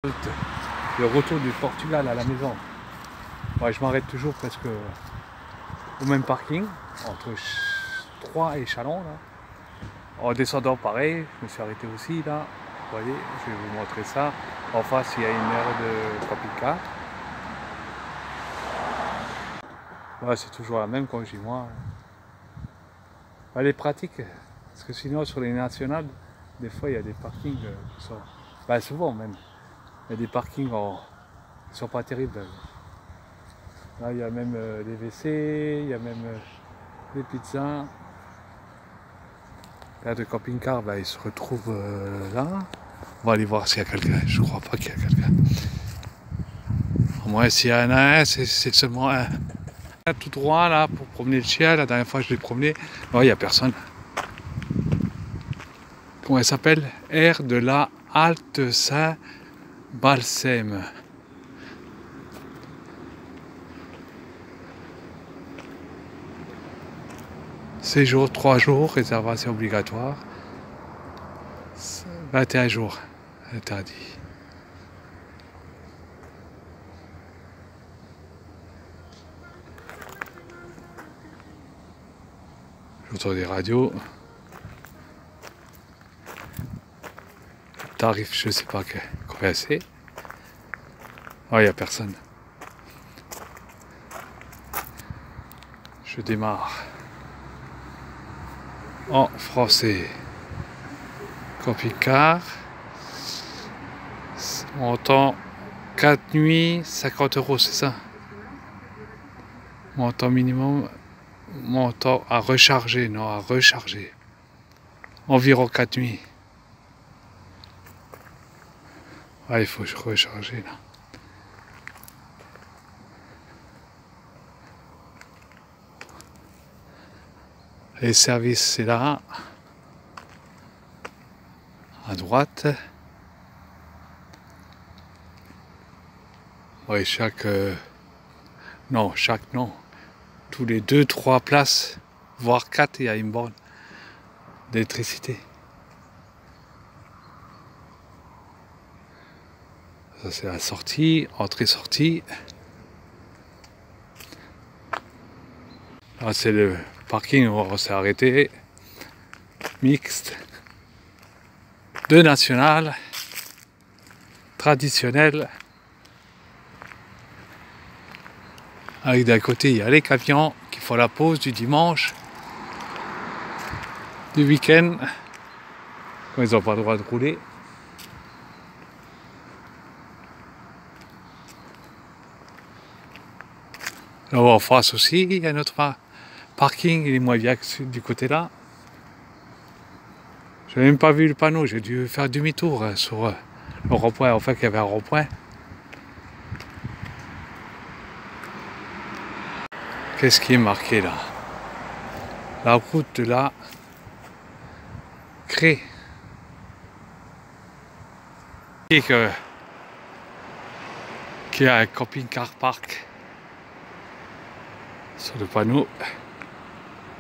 Le retour du Portugal à la maison. Ouais, je m'arrête toujours presque au même parking, entre Troyes et Chalon. Là. En descendant pareil, je me suis arrêté aussi là. Vous voyez, je vais vous montrer ça. En face, il y a une aire de camping-car. Ouais, c'est toujours la même quand je dis moi. Elle est pratique, parce que sinon sur les nationales, des fois il y a des parkings qui sont... Bah, souvent même. Il y a des parkings qui ne sont pas terribles. Là, il y a même des WC, il y a même des pizzas. Là, de camping-car, bah, il se retrouve là. On va aller voir s'il y a quelqu'un. Je crois pas qu'il y a quelqu'un. Au moins, s'il y en a un, c'est seulement un. Tout droit là pour promener le chien. La dernière fois, je l'ai promené. Non, il n'y a personne. Comment elle s'appelle? Aire de la Halte Saint-Balsem. Séjour 3 jours, réservation obligatoire. 21 jours, interdit. J'entends des radios. Tarif, je sais pas combien c'est. Oh, il n'y a personne. Je démarre. En français. Camping-car. Montant 4 nuits, 50 €, c'est ça? Montant minimum. Montant à recharger, non, à recharger. Environ 4 nuits. Ah, il faut recharger là. Les services, c'est là. À droite. Oui, non, tous les 2-3 places, voire 4, il y a une borne d'électricité. Ça, c'est la sortie, entrée-sortie. Là, c'est le parking où on s'est arrêté. Mixte. 2 nationales. Traditionnelles. Avec d'un côté, il y a les camions qui font la pause du dimanche, du week-end, quand ils n'ont pas le droit de rouler. Là en face aussi, il y a notre parking, il est moins bien que du côté là. Je n'ai même pas vu le panneau, j'ai dû faire demi-tour sur le rond-point, enfin qu'il y avait un rond-point. Qu'est-ce qui est marqué là? La route de la Craie. Et qu'il y a un camping-car park sur le panneau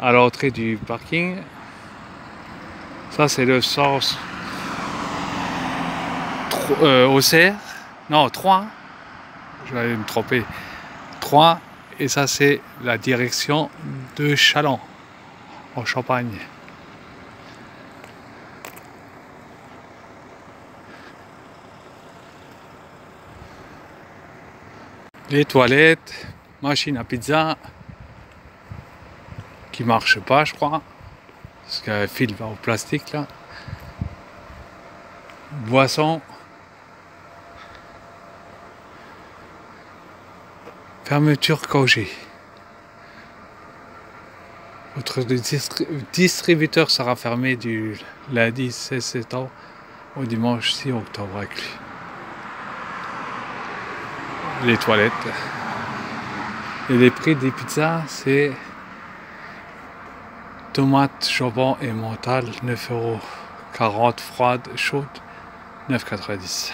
à l'entrée du parking. Ça, c'est le sens Auxerre. Non, 3. Je vais me tromper. 3. Et ça, c'est la direction de Chalon, en Champagne. Les toilettes, machine à pizza, qui marche pas, je crois, parce qu'il y a un fil en plastique là. Boisson. Fermeture congé. Votre distributeur sera fermé du lundi 16 septembre au dimanche 6 octobre inclus. Les toilettes. Et les prix des pizzas, c'est tomates, jambon et mental, 9 €. 40 froide, chaude, 9,90 €.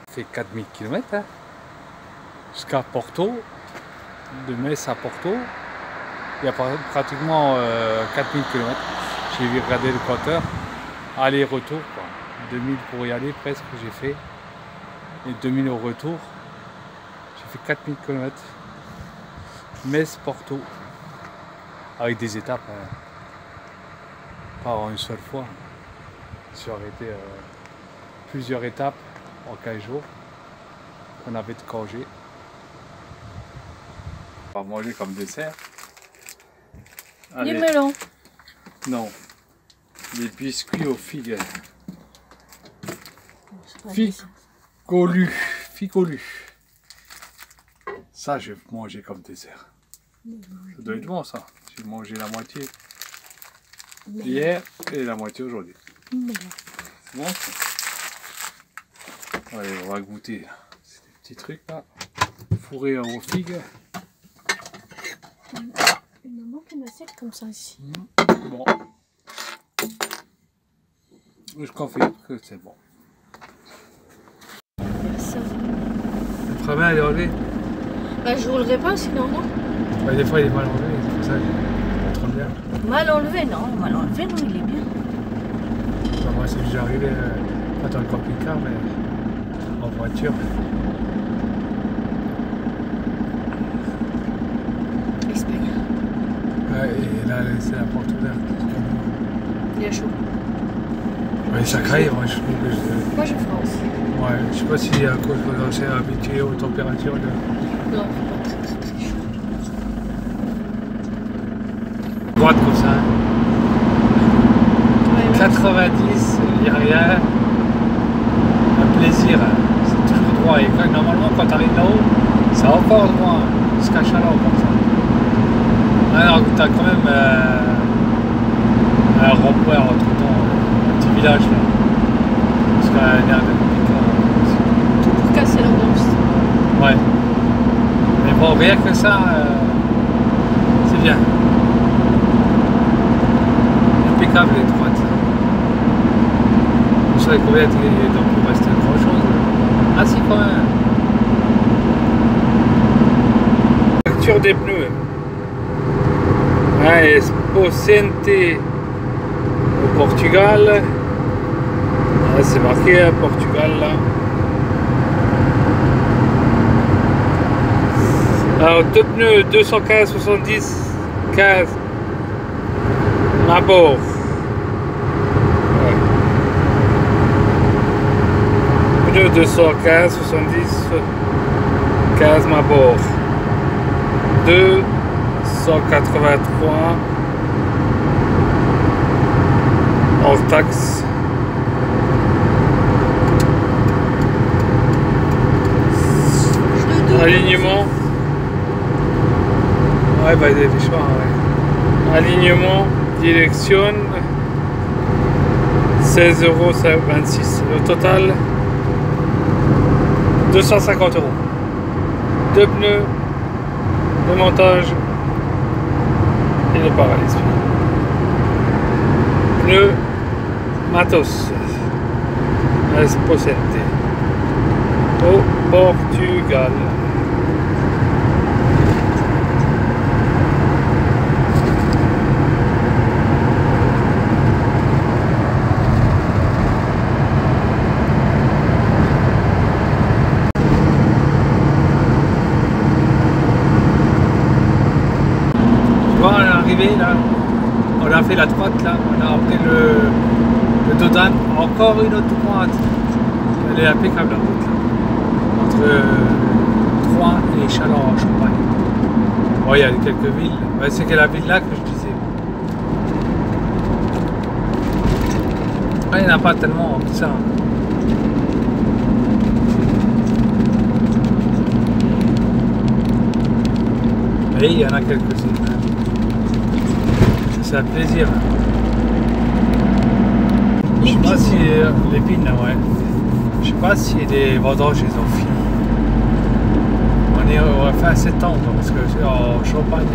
C'est 4000 km hein, jusqu'à Porto. de Metz à Porto. Il y a pratiquement 4000 km. J'ai regardé le compteur. Aller-retour, 2000 pour y aller presque, j'ai fait. Et 2000 au retour. J'ai fait 4000 km. Metz-Porto. Avec des étapes. Pas en une seule fois. J'ai arrêté plusieurs étapes en 15 jours. On avait de congé. On va manger comme dessert. Les melons. Non. Les biscuits aux figues. Figolu. Ça, je vais manger comme dessert. Ça doit être bon, ça. J'ai mangé la moitié hier et la moitié aujourd'hui. C'est bon, ça. Allez, on va goûter. C'est des petits trucs, là. Fourrés aux figues. Il me manque une assiette comme ça ici. Bon. Je confirme que c'est bon. Ça. Le premier, il est enlevé. Bah, je roulerai pas sinon, non. Bah, des fois, il est mal enlevé, c'est pour ça que je trop bien. Mal enlevé, non, il est bien. Bah, moi, c'est déjà arrivé, pas dans le camping-car, mais en voiture. Espagne. Ouais, et là, c'est la porte ouverte. Il est chaud. Ouais, ça crée, moi, je trouve que je... Moi, je ferai aussi. Ouais, je sais pas si à cause qu'on s'est habitué aux températures de... Non, pas très chaud. Droite comme ça. Hein. Ouais, 90, il n'y a rien. Un plaisir. C'est toujours droit. Et quand, normalement, quand tu arrives là-haut, c'est encore droit. Jusqu'à Chalon comme ça. Alors tu as quand même un rond-point entre ton petit village là. Jusqu'à un air de Tout pour casser l'ambiance. ouais. Mais bon, rien que ça, c'est bien. Impeccable les droites. Je savais combien il doit rester grand chose. Ah si quand même. Facture des pneus. Ah, Esposente au Portugal. Ah, c'est marqué Portugal là. Alors deux pneus 215 70 15 Mabor. Ouais. Pneus 215 70 15 Mabor. 283 hors taxe. Alignement. Ouais, bah il y a des choix. Ouais. Alignement, direction. 16,26 €. Le total 250 €. Deux pneus. Le montage et le paralysme. Pneus Matos Esposente au Portugal. Là, on a fait la droite là, on a pris le Dodan, encore une autre pointe. Elle est impeccable la route là. Entre Troyes et Châlons en Champagne. Bon, il y a quelques villes, ouais, c'est la ville là que je disais. Ah, il n'y en a pas tellement que ça. Mais il y en a quelques-unes. C'est un plaisir. Je sais pas si les pines, ouais. Je sais pas si les vendanges ils ont fini. On est fin septembre parce que en Champagne,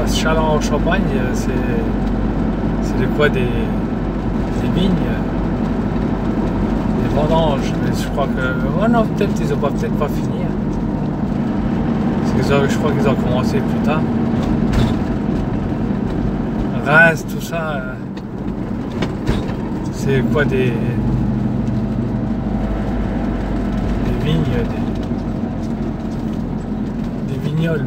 Châlons en Champagne, c'est de quoi des vignes, des vendanges. Mais je crois que oh non, peut-être ils ont peut-être pas fini. je crois qu'ils ont commencé plus tard. Reims, tout ça, c'est quoi des vignes, des vignoles.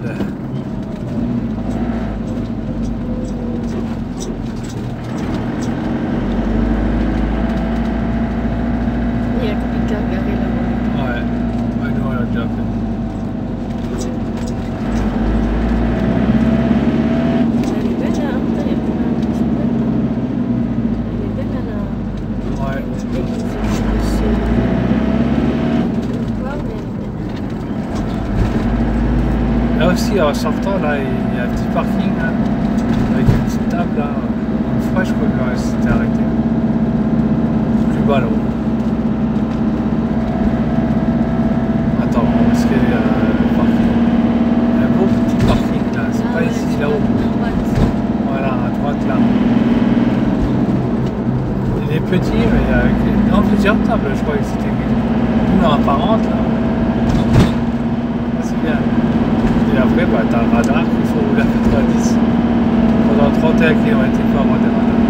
Il y a quelqu'un garé là-bas. Ouais, nous on l'a déjà fait. Elle est belle, hein. Elle est belle, elle a... Ouais. Je sais pas, mais elle est belle. Là aussi, en sortant, là, il y a un petit parking là, avec une petite table là. Une fois, je crois que c'était arrêté. Plus bas là-haut. Attends, est-ce qu'il y a le parking? Il y a un beau petit parking là, c'est pas ici, là-haut. Voilà, à droite là. Il est petit, mais il y a non, plusieurs tables, je crois que c'était une apparente là. C'est bien. Et après, bah, t'as le radar qu'il faut rouler à 90. Pendant 31 km, il faut avoir des radars.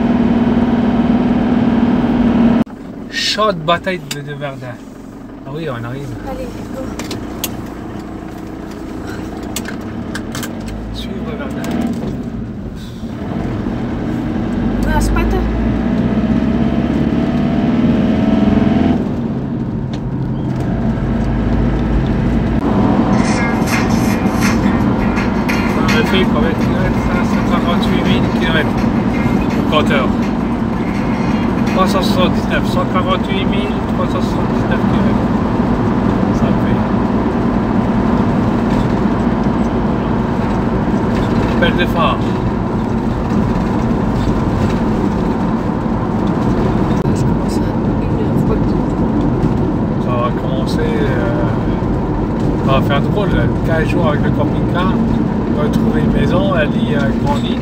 Chaude bataille de Verdun. Ah oui, on arrive. Allez, go. Suivre Verdun. Ah, c'est pas toi. On a fait combien de kilomètres ça? 148 000 km au compteur. 379, 148 379 km. Ça fait. Belle des phares. Je commence à une fois. Ça va commencer. Ça va faire drôle. 15 jours avec le camping-car. On va trouver une maison. Elle y a grandi.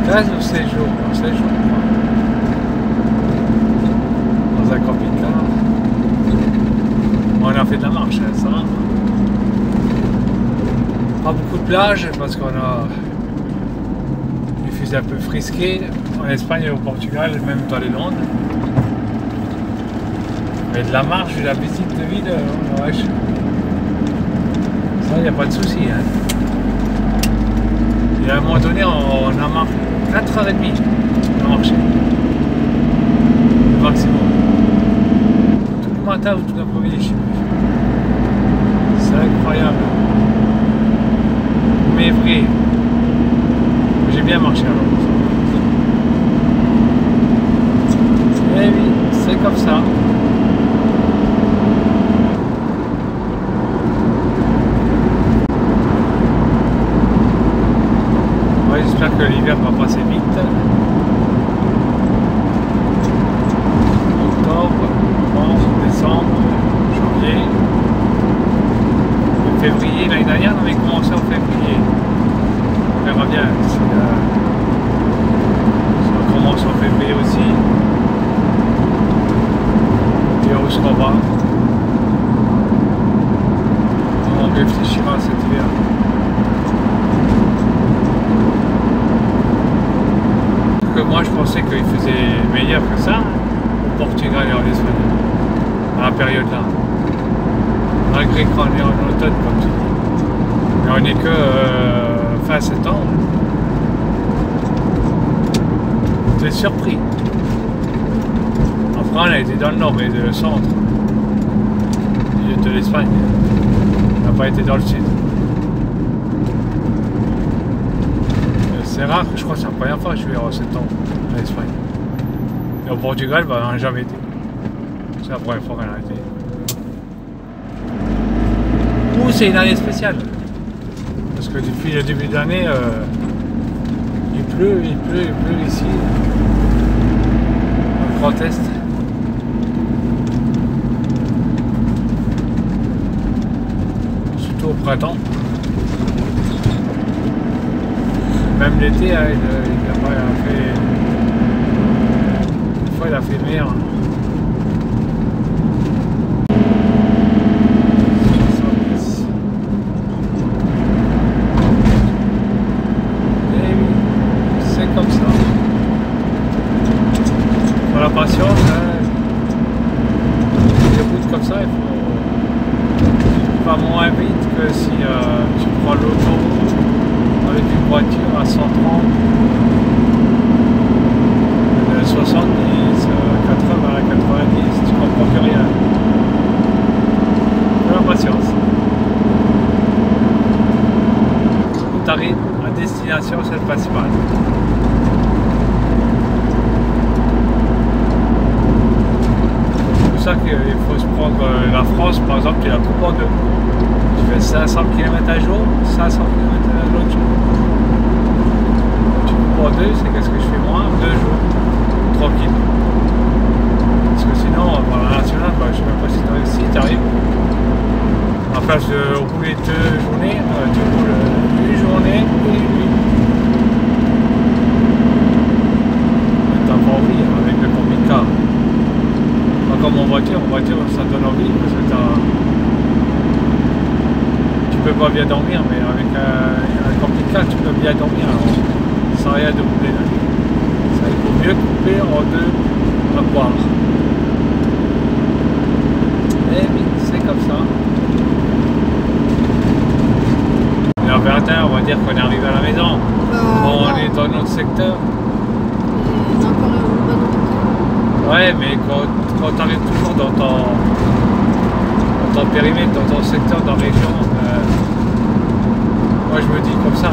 15 ou 16 jours. 16 jours. Dans un camping-car. On a fait de la marche, hein, ça. Pas beaucoup de plage parce qu'on a. Il faisait un peu frisqué en Espagne et au Portugal, même dans les Landes. Mais de la marche, de la visite de ville, ouais, ça, il n'y a pas de souci. Hein. Et à un moment donné, on a marché 4h30 de marcher. Le maximum. Tout le matin ou tout l'après-midi, je sais plus. C'est incroyable. Mais vrai. J'ai bien marché alors. Eh oui, c'est comme ça. Ouais, j'espère que l'hiver va passer vite. Octobre, novembre, décembre, janvier. Février, l'année dernière, on avait commencé en février. On verra bien si on commence en février aussi. Et où on va. On réfléchira à cet hiver. Que moi je pensais qu'il faisait meilleur que ça au Portugal et en Espagne à la période là. Malgré qu'on est en automne comme tu dis. Mais on n'est que fin septembre. J'étais surpris. Après on a été dans le nord et le centre de l'Espagne. On n'a pas été dans le sud. C'est rare, je crois que c'est la première fois que je suis en septembre en Espagne. Et au Portugal, bah, on n'a jamais été. C'est la première fois qu'on a été. Ou c'est une année spéciale. Parce que depuis le début de l'année, il pleut ici. Dans le Grand Est. Surtout au printemps. Même l'été, il a pas fait. Une fois, il a fait meilleur. vite que si tu prends l'autoroute avec une voiture à 130, 70, 80, 90, tu comprends plus rien. Fais la patience. Tu arrives à destination, c'est le principal. C'est pour ça qu'il faut se prendre la France, par exemple, qui la coupe en deux. Tu fais 500 km un jour, 500 km l'autre jour. Tu coupes en deux, c'est qu'est-ce que je fais moi? 2 jours, tranquille. Parce que sinon, par la nationale, je ne sais même pas si tu arrives. À la place de rouler 2 journées, tu roules une journée et une nuit. T'as pas envie avec le camping-car. Pas comme en voiture ça donne envie parce que tu peux pas bien dormir, mais avec un camping-car tu peux bien dormir sans rien de rouler la nuit. Ça, il faut mieux couper en deux à boire. Et oui, c'est comme ça. Et à 21, on va dire qu'on est arrivé à la maison. On est dans notre secteur. Il y en a encore un bon. Ouais, mais quand tu arrives toujours dans ton périmètre, dans ton secteur, dans la région, moi je me dis comme ça,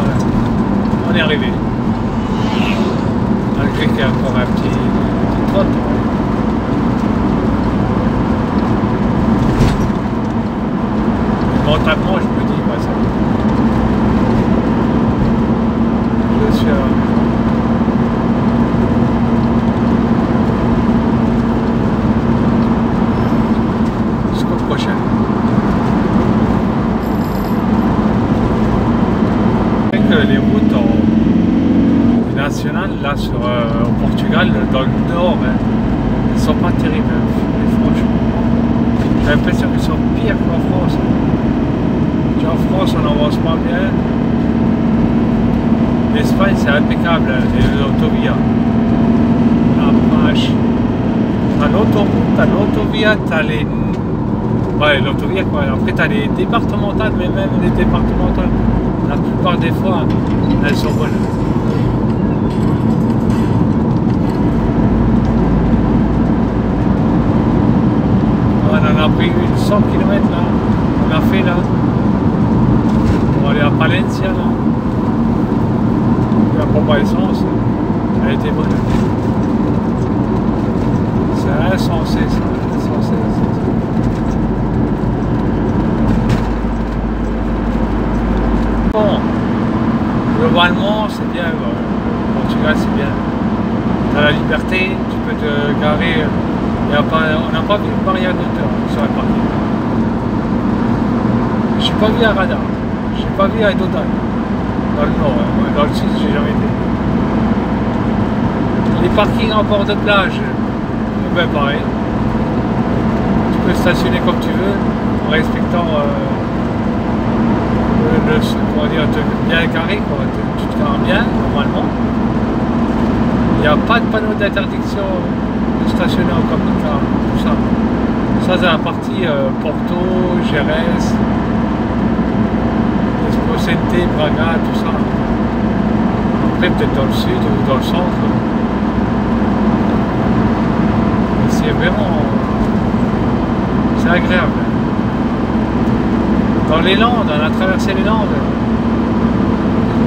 on est arrivé. Malgré qu'il y a encore un petit trotte. Mentalement, je me dis, ça. Je suis jusqu'au prochain. Les routes nationales là au Portugal, dans le nord, elles sont pas terribles, franchement. J'ai l'impression qu'elles sont pires qu'en France. En France, on n'avance pas bien. L'Espagne, c'est impeccable, les autovias. La vache. T'as l'autoroute, t'as l'autovia, t'as les... Ouais, l'autovia quoi. Après, t'as les départementales, mais même les départementales, la plupart des fois, elles sont bonnes. On en a pris une 100 km là. On a fait là. On va aller à Palencia là. La pompe à essence, elle était bonne. C'est insensé ça. Insensé. Bon, globalement c'est bien, le Portugal c'est bien. Tu as la liberté, tu peux te garer. On n'a pas vu une barrière d'auteur sur le parking. Je n'ai pas vu un radar, je n'ai pas vu un Dodan. Dans le nord, dans le sud, j'ai jamais été. Les parkings en bord de plage, ben pareil. Tu peux stationner comme tu veux, en respectant comment dire, bien carré, quoi. Tu te gares bien, normalement. Il n'y a pas de panneau d'interdiction de stationner en camping-car, tout ça. Ça, c'est la partie Porto, Jerez, Esposente, Braga, tout ça. Après, peut-être dans le sud ou dans le centre. C'est vraiment... c'est agréable. Dans les Landes, on a traversé les Landes.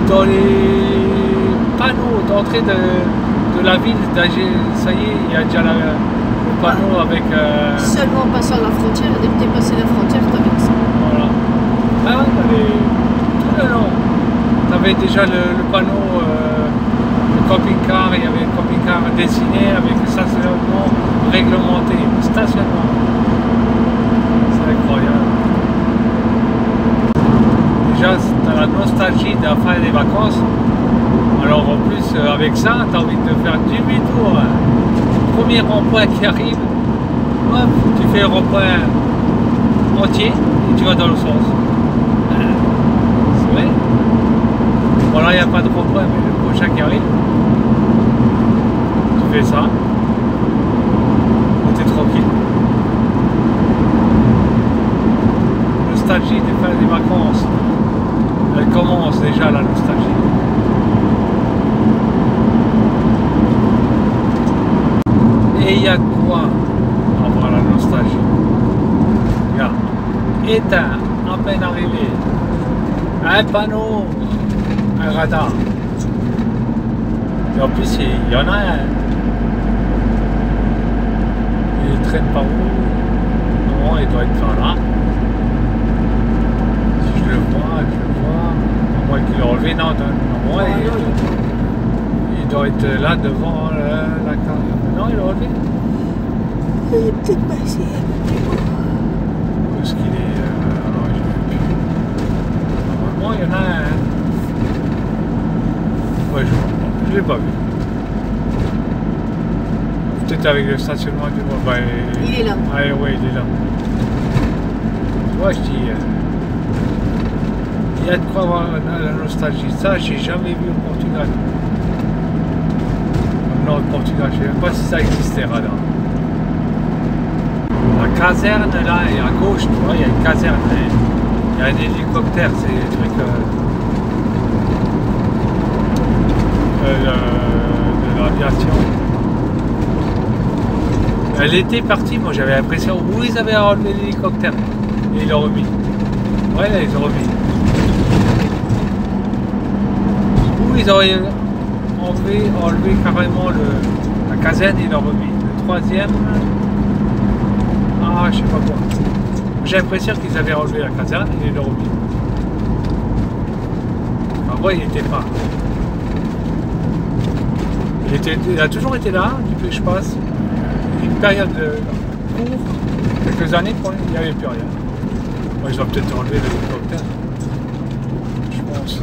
Dans les panneaux d'entrée de la ville d'Agé, ça y est, il y a déjà le panneau avec... Seulement en passant la frontière, dès que tu es passé la frontière, tu avais ça. Voilà. Ah ouais, tout le long. Tu avais déjà le panneau de camping-car, il y avait le camping-car dessiné avec le stationnement réglementé. Stationnement. C'est incroyable. Déjà, tu as la nostalgie de la fin des vacances. Alors en plus, avec ça, tu as envie de faire demi-tour. Premier rond-point qui arrive, hop, tu fais le rond-point entier et tu vas dans le sens. C'est vrai. Bon là, il n'y a pas de rond-point, mais le prochain qui arrive, tu fais ça. Et tu es tranquille. nostalgie de faire des vacances. Elle commence déjà la nostalgie. Et il y a quoi avoir la nostalgie? Regarde, éteint, à peine arrivé, un panneau, un radar. Et en plus, il y en a un. Il traîne par où? Non, il doit être par là. Si je le vois, à moins qu'il l'ait relevé, non, non, il doit être là devant la carte. Non, il l'a relevé. Il est peut-être passé. Où est-ce qu'il est? Normalement, il y en a un. Ouais, je l'ai pas vu. Peut-être avec le stationnement du monde. Bah, Il est là. Ah ouais, il est là. Ouais, je dis. Il y a de quoi avoir la nostalgie. Ça, j'ai jamais vu au Portugal. Au nord du Portugal, je ne sais même pas si ça existait, radar. La caserne là, et à gauche, tu vois, il y a une caserne. Il y a un hélicoptère, c'est des trucs de l'aviation. Elle était partie, moi j'avais l'impression où ils avaient enlevé l'hélicoptère. Et ils l'ont remis. Ouais, là, ils ont remis. Où ils auraient enlevé carrément la caserne et ils l'ont remis. Le troisième. Ah, je sais pas quoi. J'ai l'impression qu'ils avaient enlevé la caserne et ils l'ont remis. En vrai, il n'était pas. Il a toujours été là, depuis que je passe. Une période courte, quelques années, il n'y avait plus rien. Moi, ils ont peut-être enlevé l'hélicoptère. Je pense.